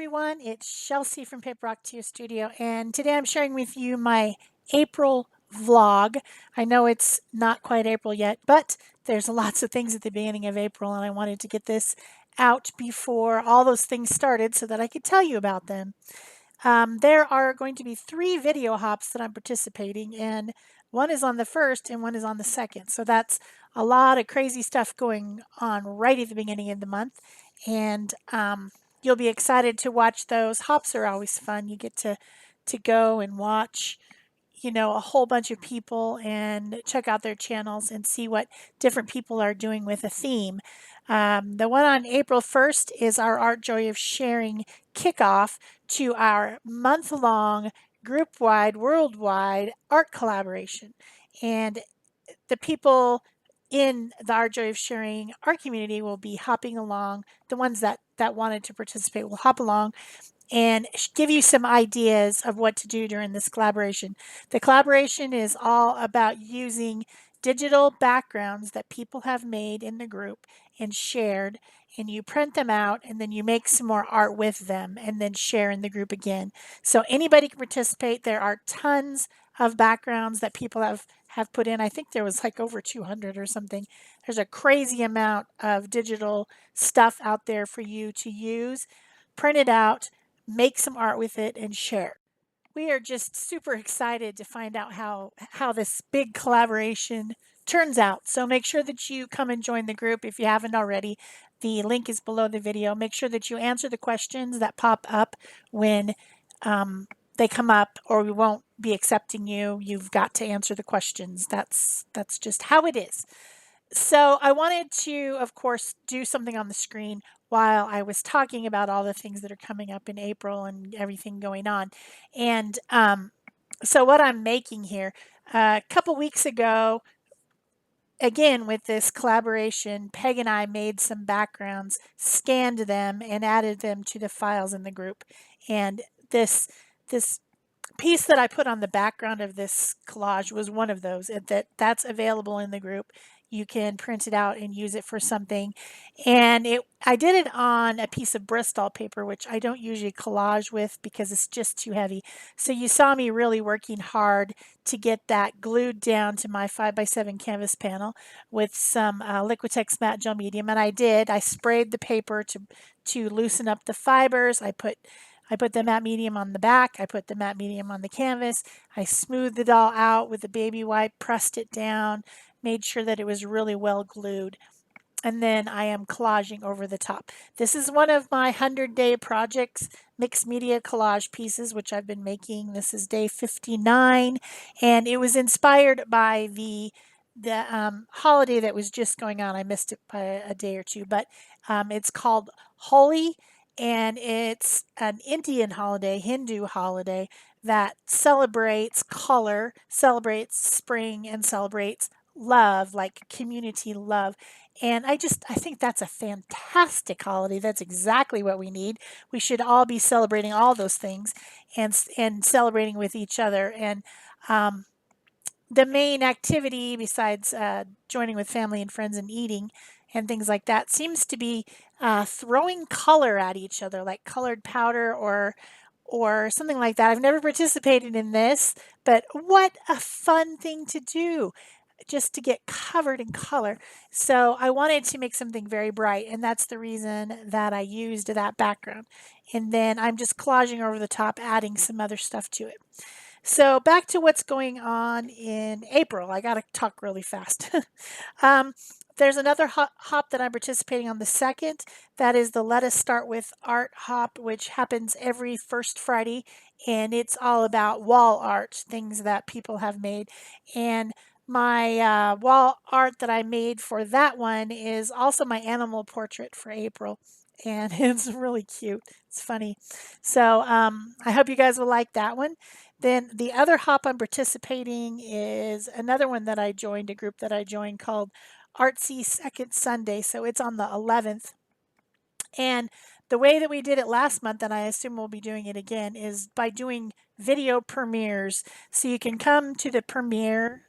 everyone, it's Shel C from PaperOcotilloStudio, and today I'm sharing with you my April vlog. I know it's not quite April yet, but there's lots of things at the beginning of April, and I wanted to get this out before all those things started so that I could tell you about them. There are going to be 3 video hops that I'm participating in. One is on the 1st and one is on the 2nd. So that's a lot of crazy stuff going on right at the beginning of the month. And you'll be excited to watch those. Hops are always fun. You get to go and watch, a whole bunch of people and check out their channels and see what different people are doing with a theme. The one on April 1st is our Art Joy of Sharing kickoff to our month-long, group-wide, worldwide art collaboration. And the people in the Art Joy of Sharing art community will be hopping along. The ones that wanted to participate will hop along and give you some ideas of what to do during this collaboration. The collaboration is all about using digital backgrounds that people have made in the group and shared, and you print them out and then you make some more art with them and then share in the group again. So anybody can participate. There are tons of backgrounds that people have put in. I think there was like over 200 or something. There's a crazy amount of digital stuff out there for you to use. Print it out, make some art with it, and share. We are just super excited to find out how this big collaboration turns out. So make sure that you come and join the group if you haven't already. The link is below the video. Make sure that you answer the questions that pop up when they come up, or we won't be accepting you. You've got to answer the questions. That's just how it is. So I wanted to, of course, do something on the screen while I was talking about all the things that are coming up in April and everything going on. And so what I'm making here, a couple weeks ago, again with this collaboration, Peg and I made some backgrounds, scanned them, and added them to the files in the group. And this piece that I put on the background of this collage was one of those. That's available in the group. You can print it out and use it for something. And I did it on a piece of Bristol paper, which I don't usually collage with because it's just too heavy. So you saw me really working hard to get that glued down to my 5x7 canvas panel with some Liquitex matte gel medium. And I did. I sprayed the paper to loosen up the fibers. I put the matte medium on the back. I put the matte medium on the canvas. I smoothed it all out with a baby wipe, pressed it down, made sure that it was really well glued. And then I am collaging over the top. This is one of my 100-day projects, mixed media collage pieces, which I've been making. This is day 59, and it was inspired by the holiday that was just going on. I missed it by a day or two, but it's called Holi, and it's an Indian holiday, Hindu holiday that celebrates color, celebrates spring, and celebrates love, like community love. And I think that's a fantastic holiday. That's exactly what we need. We should all be celebrating all those things and celebrating with each other. And the main activity, besides joining with family and friends and eating and things like that, seems to be throwing color at each other, like colored powder or something like that. I've never participated in this, but what a fun thing to do, just to get covered in color. So I wanted to make something very bright, and that's the reason that I used that background. And then I'm just collaging over the top, adding some other stuff to it. So back to what's going on in April. I got to talk really fast. There's another hop that I'm participating on the 2nd. That is the Let Us Start With Art hop, which happens every first Friday. And it's all about wall art, things that people have made. And my wall art that I made for that one is also my animal portrait for April. And it's really cute. It's funny. So I hope you guys will like that one. Then the other hop I'm participating is another one that I joined, a group that I joined called Artsy Second Sunday. So it's on the 11th. And the way that we did it last month, and I assume we'll be doing it again, is by doing video premieres. So you can come to the premiere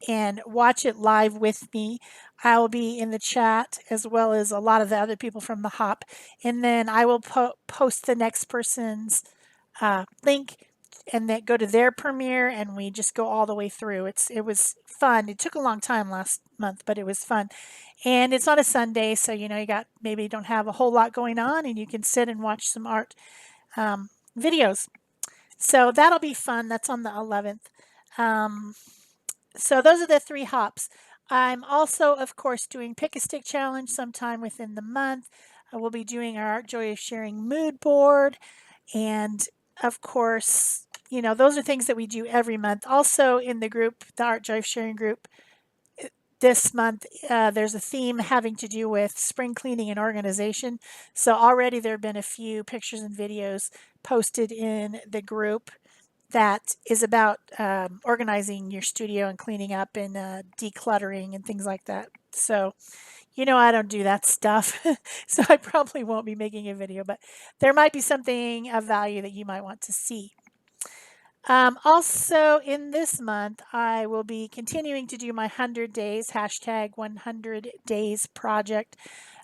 and watch it live with me. I will be in the chat as well as a lot of the other people from the hop. And then I will post the next person's link and then go to their premiere and we just go all the way through. It was fun. It took a long time last month, but it was fun. And it's on a Sunday, so you know you got maybe you don't have a whole lot going on and you can sit and watch some art videos. So that'll be fun. That's on the 11th. Um, so those are the three hops. I'm also, of course, doing Pick a Stick Challenge sometime within the month. I will be doing our Art Joy of Sharing mood board. And of course, you know, those are things that we do every month. Also in the group, the Art Joy of Sharing group, this month there's a theme having to do with spring cleaning and organization. So already there have been a few pictures and videos posted in the group that is about organizing your studio and cleaning up and decluttering and things like that. So, you know, I don't do that stuff, so I probably won't be making a video, but there might be something of value that you might want to see. Also, in this month, I will be continuing to do my 100 days, hashtag 100 days project.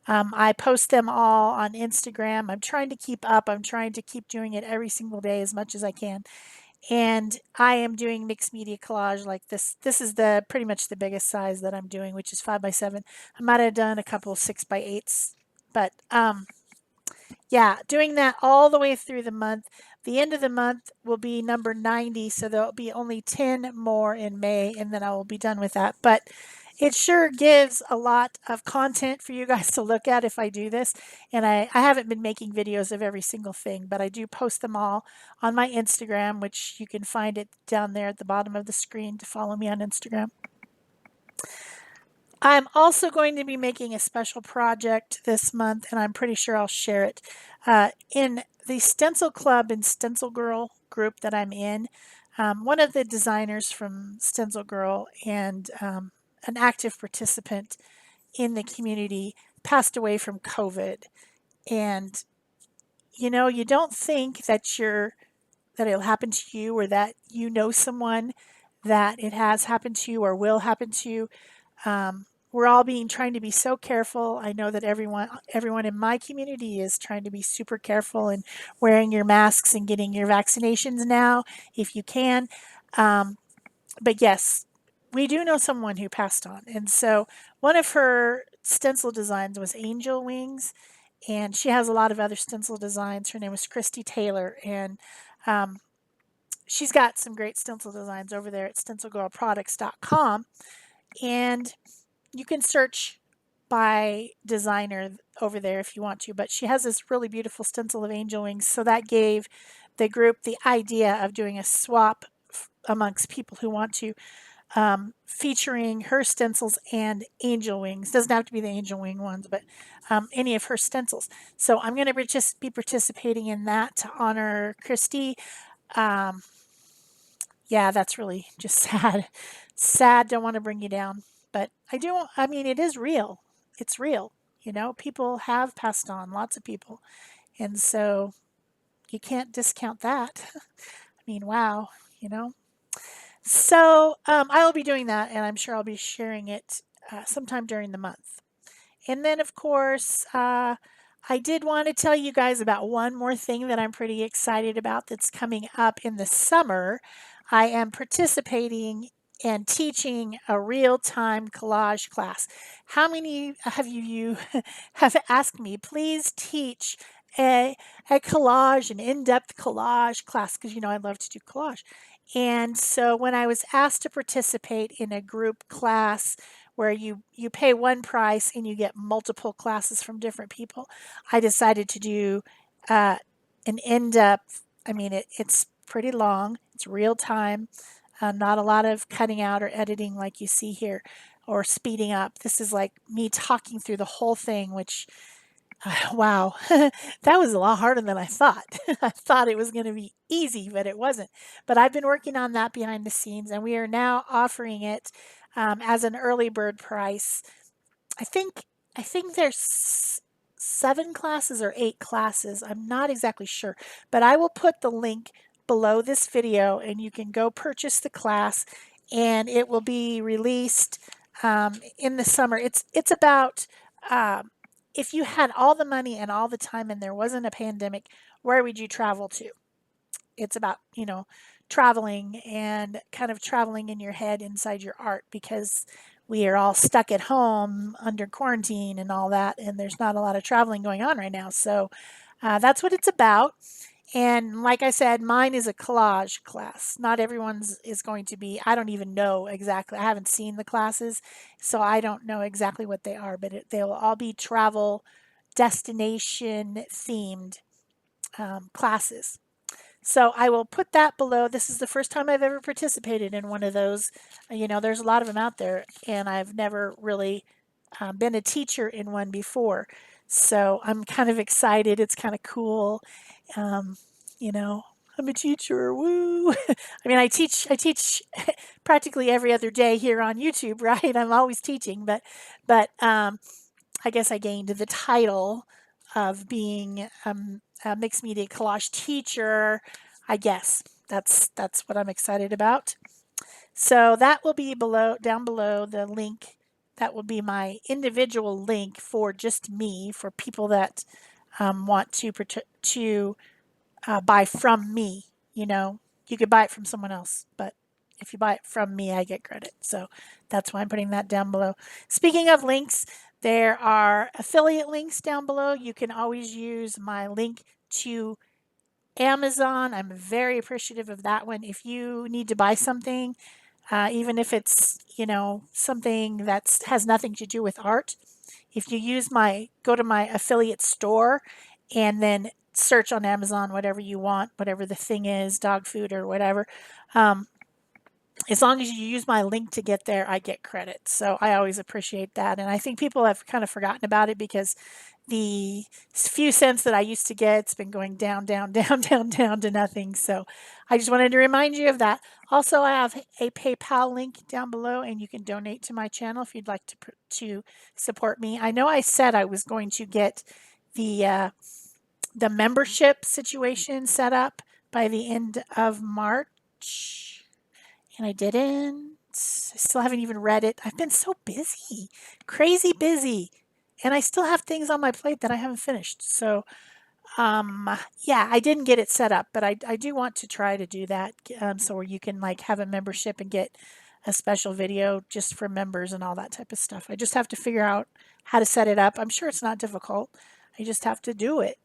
I post them all on Instagram. I'm trying to keep up. I'm trying to keep doing it every single day as much as I can. And I am doing mixed media collage like this. This is the pretty much the biggest size that I'm doing, which is 5x7. I might have done a couple 6x8s, but yeah, doing that all the way through the month. The end of the month will be number 90, so there'll be only 10 more in May, and then I will be done with that. But it sure gives a lot of content for you guys to look at if I do this. And I haven't been making videos of every single thing, but I do post them all on my Instagram, which you can find it down there at the bottom of the screen to follow me on Instagram. I'm also going to be making a special project this month, and I'm pretty sure I'll share it. In the Stencil Club and Stencil Girl group that I'm in, one of the designers from Stencil Girl and an active participant in the community passed away from COVID. And, you know, you don't think that it'll happen to you or that you know someone that it has happened to or will happen to. We're all being trying to be so careful. I know that everyone in my community is trying to be super careful and wearing your masks and getting your vaccinations now if you can. But yes, we do know someone who passed on. And so one of her stencil designs was angel wings, and she has a lot of other stencil designs. Her name was Christy Taylor, and she's got some great stencil designs over there at stencilgirlproducts.com. And you can search by designer over there if you want to, but she has this really beautiful stencil of angel wings. So that gave the group the idea of doing a swap amongst people who want to, featuring her stencils and angel wings. Doesn't have to be the angel wing ones, but any of her stencils. So I'm going to just be participating in that to honor Christy. Um, yeah, that's really just sad. Sad, don't want to bring you down. But I mean, it is real. It's real. You know, people have passed on, lots of people. And so you can't discount that. I mean, wow, you know. So I will be doing that, and I'm sure I'll be sharing it sometime during the month. And then, of course, I did want to tell you guys about one more thing that I'm pretty excited about that's coming up in the summer. I am participating and teaching a real-time collage class. How many of you have asked me, please teach a collage, an in-depth collage class, because you know I love to do collage. And so when I was asked to participate in a group class where you pay one price and you get multiple classes from different people, I decided to do an in-depth. I mean, it's pretty long. It's real time. Not a lot of cutting out or editing like you see here, or speeding up. This is like me talking through the whole thing, which wow, that was a lot harder than I thought. I thought it was going to be easy, but it wasn't. But I've been working on that behind the scenes, and we are now offering it as an early bird price. I think I think there's 7 classes or 8 classes. I'm not exactly sure, but I will put the link below this video, and you can go purchase the class. and it will be released in the summer. It's about um, if you had all the money and all the time and there wasn't a pandemic, where would you travel to? It's about, traveling and kind of traveling in your head inside your art because we are all stuck at home under quarantine and all that, and there's not a lot of traveling going on right now. So that's what it's about. And like I said, mine is a collage class. Not everyone's is going to be, I don't even know exactly. I haven't seen the classes, so I don't know exactly what they are, but they will all be travel destination themed classes. So I will put that below. This is the first time I've ever participated in one of those. There's a lot of them out there, and I've never really been a teacher in one before. So I'm kind of excited. It's kind of cool. Um, you know, I'm a teacher. Woo! I mean, I teach practically every other day here on YouTube, right? I'm always teaching, but I guess I gained the title of being a mixed media collage teacher. I guess that's what I'm excited about. So that will be down below the link. That will be my individual link for just me for people that want to buy from me. You could buy it from someone else, but if you buy it from me, I get credit. So that's why I'm putting that down below. Speaking of links, there are affiliate links down below. You can always use my link to Amazon. I'm very appreciative of that one. If you need to buy something, even if it's, something that has nothing to do with art, if you go to my affiliate store and then search on Amazon whatever you want, whatever the thing is, dog food or whatever, um, as long as you use my link to get there, I get credit. So I always appreciate that. And I think people have kind of forgotten about it because the few cents that I used to get, it's been going down, down, down, down, down to nothing. So I just wanted to remind you of that. Also, I have a PayPal link down below, and you can donate to my channel if you'd like to support me. I know I said I was going to get the uh, the membership situation set up by the end of March, and I didn't. I still haven't even read it. I've been so busy, crazy busy, and I still have things on my plate that I haven't finished. So, yeah, I didn't get it set up, but I do want to try to do that. So where you can like have a membership and get a special video just for members and all that type of stuff. I just have to figure out how to set it up. I'm sure it's not difficult. I just have to do it.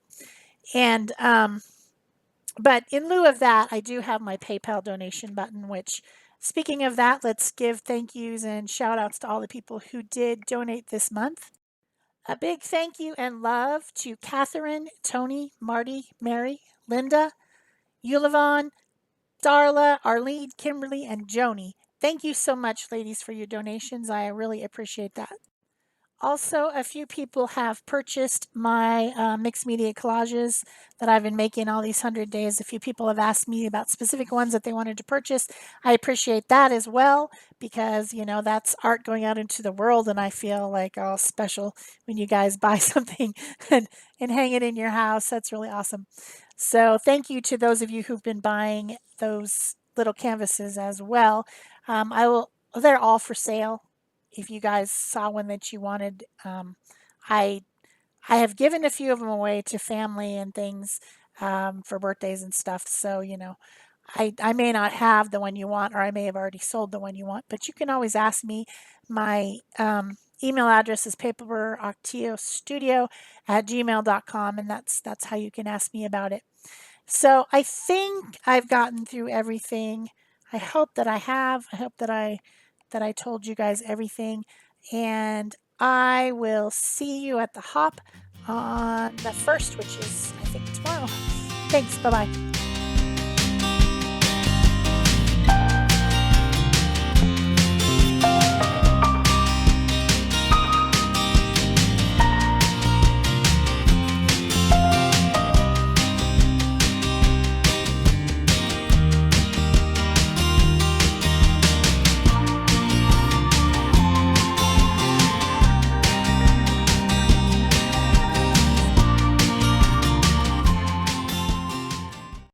And but in lieu of that, I do have my PayPal donation button, which, speaking of that, let's give thank yous and shout outs to all the people who did donate this month. A big thank you and love to Catherine, Tony, Marty, Mary, Linda, Yulavon, Darla, Arlene, Kimberly, and Joni. Thank you so much, ladies, for your donations. I really appreciate that. Also, a few people have purchased my mixed media collages that I've been making all these 100 days. A few people have asked me about specific ones that they wanted to purchase. I appreciate that as well because, that's art going out into the world, and I feel like all special when you guys buy something and hang it in your house. That's really awesome. So, thank you to those of you who've been buying those little canvases as well. They're all for sale if you guys saw one that you wanted. I I have given a few of them away to family and things for birthdays and stuff. So I may not have the one you want, or I may have already sold the one you want. But you can always ask me. My email address is PaperOcotilloStudio@gmail.com, and that's how you can ask me about it. So I think I've gotten through everything. I hope that I have. I hope that I told you guys everything. And I will see you at the hop on the 1st, which is, I think, tomorrow. Thanks. Bye bye.